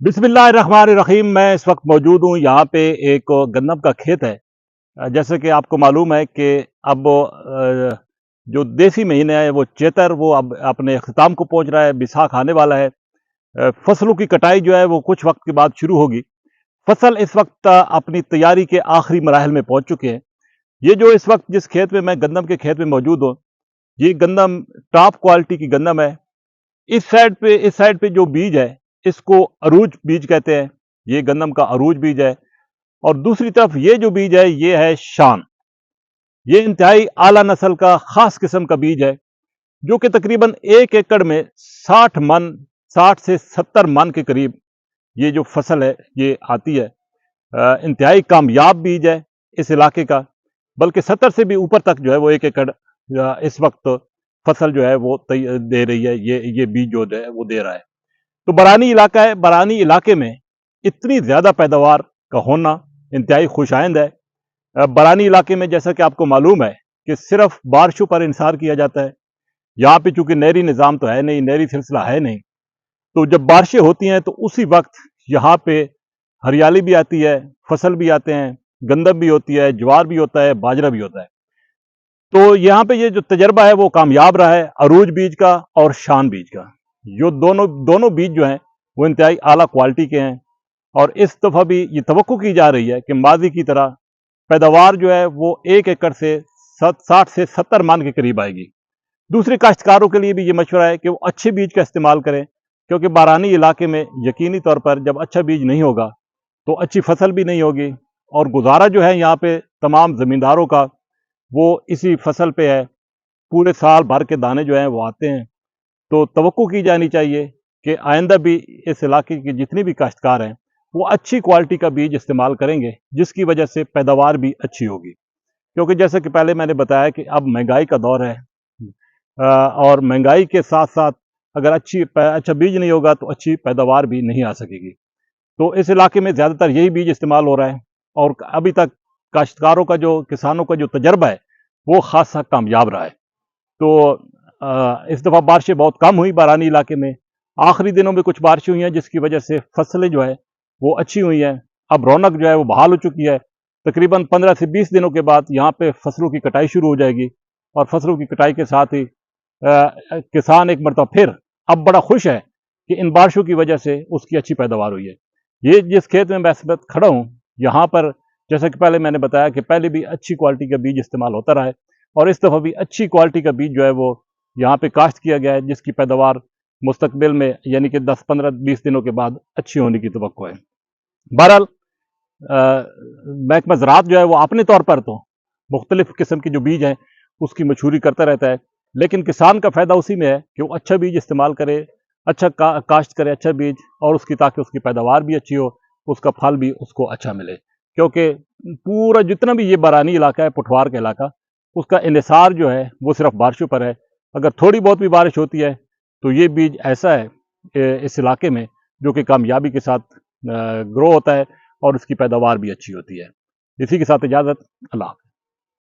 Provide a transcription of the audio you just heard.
बिस्मिल्लाहिर्रहमानिर्रहीम। मैं इस वक्त मौजूद हूँ यहाँ पे एक गन्नम का खेत है। जैसे कि आपको मालूम है कि अब जो देसी महीने है वो चैतर वो अब अपने अख्ताम को पहुँच रहा है, बैसाख आने वाला है। फसलों की कटाई जो है वो कुछ वक्त के बाद शुरू होगी। फसल इस वक्त अपनी तैयारी के आखिरी मराहल में पहुँच चुके हैं। ये जो इस वक्त जिस खेत में मैं गंदम के खेत में मौजूद हूँ, ये गंदम टॉप क्वालिटी की गंदम है। इस साइड पे जो बीज है इसको अरूज बीज कहते हैं। ये गंदम का अरूज बीज है। और दूसरी तरफ ये जो बीज है ये है शान। ये इंतहाई आला नस्ल का खास किस्म का बीज है जो कि तकरीबन 1 एकड़ में 60 से 70 मन के करीब ये जो फसल है ये आती है। इंतहाई कामयाब बीज है इस इलाके का, बल्कि 70 से भी ऊपर तक जो है वो 1 एकड़ इस वक्त फसल जो है वो दे रही है। ये बीज जो है वो दे रहा है। तो बरानी इलाका है, बरानी इलाके में इतनी ज़्यादा पैदावार का होना इंतहाई खुशाइंद है। बरानी इलाके में जैसा कि आपको मालूम है कि सिर्फ बारिशों पर इंसार किया जाता है। यहाँ पे चूंकि नहरी निज़ाम तो है नहीं, नहरी सिलसिला है नहीं, तो जब बारिशें होती हैं तो उसी वक्त यहाँ पे हरियाली भी आती है, फसल भी आते हैं, गंदम भी होती है, ज्वार भी होता है, बाजरा भी होता है। तो यहाँ पे ये जो तजर्बा है वो कामयाब रहा है अरूज बीज का और शान बीज का। जो दोनों दोनों बीज जो हैं वो इंतहाई आला क्वालिटी के हैं। और इस दफ़ा भी ये तवक्को की जा रही है कि माजी की तरह पैदावार जो है वो 1 एकड़ से 60 से 70 मन के करीब आएगी। दूसरे काश्तकारों के लिए भी ये मशवरा है कि वो अच्छे बीज का इस्तेमाल करें, क्योंकि बारानी इलाके में यकीनी तौर पर जब अच्छा बीज नहीं होगा तो अच्छी फसल भी नहीं होगी। और गुजारा जो है यहाँ पे तमाम ज़मींदारों का वो इसी फसल पे है। पूरे साल भर के दाने जो हैं वो आते हैं। तो तवक्को की जानी चाहिए कि आइंदा भी इस इलाके के जितने भी काश्तकार हैं वो अच्छी क्वालिटी का बीज इस्तेमाल करेंगे, जिसकी वजह से पैदावार भी अच्छी होगी। क्योंकि जैसे कि पहले मैंने बताया कि अब महंगाई का दौर है, और महंगाई के साथ साथ अगर अच्छा बीज नहीं होगा तो अच्छी पैदावार भी नहीं आ सकेगी। तो इस इलाके में ज़्यादातर यही बीज इस्तेमाल हो रहा है। और अभी तक काश्तकारों का जो किसानों का जो तजर्बा है वो खासा कामयाब रहा है। तो इस दफ़ा बारिशें बहुत कम हुई बारानी इलाके में। आखिरी दिनों में कुछ बारिशें हुई हैं जिसकी वजह से फसलें जो है वो अच्छी हुई हैं। अब रौनक जो है वो बहाल हो चुकी है। तकरीबन 15 से 20 दिनों के बाद यहाँ पे फसलों की कटाई शुरू हो जाएगी। और फसलों की कटाई के साथ ही किसान एक मरतबा फिर अब बड़ा खुश है कि इन बारिशों की वजह से उसकी अच्छी पैदावार हुई है। ये जिस खेत में मैं इस वक्त खड़ा हूँ यहाँ पर, जैसा कि पहले मैंने बताया कि पहले भी अच्छी क्वालिटी का बीज इस्तेमाल होता रहा है, और इस दफ़ा भी अच्छी क्वालिटी का बीज जो है वो यहाँ पे काश्त किया गया है, जिसकी पैदावार मुस्तकबिल में यानी कि 10, 15, 20 दिनों के बाद अच्छी होने की तवक्को है। बहरहाल महकमा ज़राअत जो है वो अपने तौर पर तो मुख्तलिफ किस्म के जो बीज हैं उसकी मशहूरी करता रहता है, लेकिन किसान का फ़ायदा उसी में है कि वो अच्छा बीज इस्तेमाल करे, अच्छा काश्त करे, अच्छा बीज, और ताकि उसकी पैदावार भी अच्छी हो, उसका फल भी उसको अच्छा मिले। क्योंकि पूरा जितना भी ये बरानी इलाका है, पुठवार का इलाका, उसका इन्हिसार जो है वो सिर्फ बारिशों पर है। अगर थोड़ी बहुत भी बारिश होती है तो ये बीज ऐसा है इस इलाके में जो कि कामयाबी के साथ ग्रो होता है और उसकी पैदावार भी अच्छी होती है। इसी के साथ इजाज़त। अल्लाह।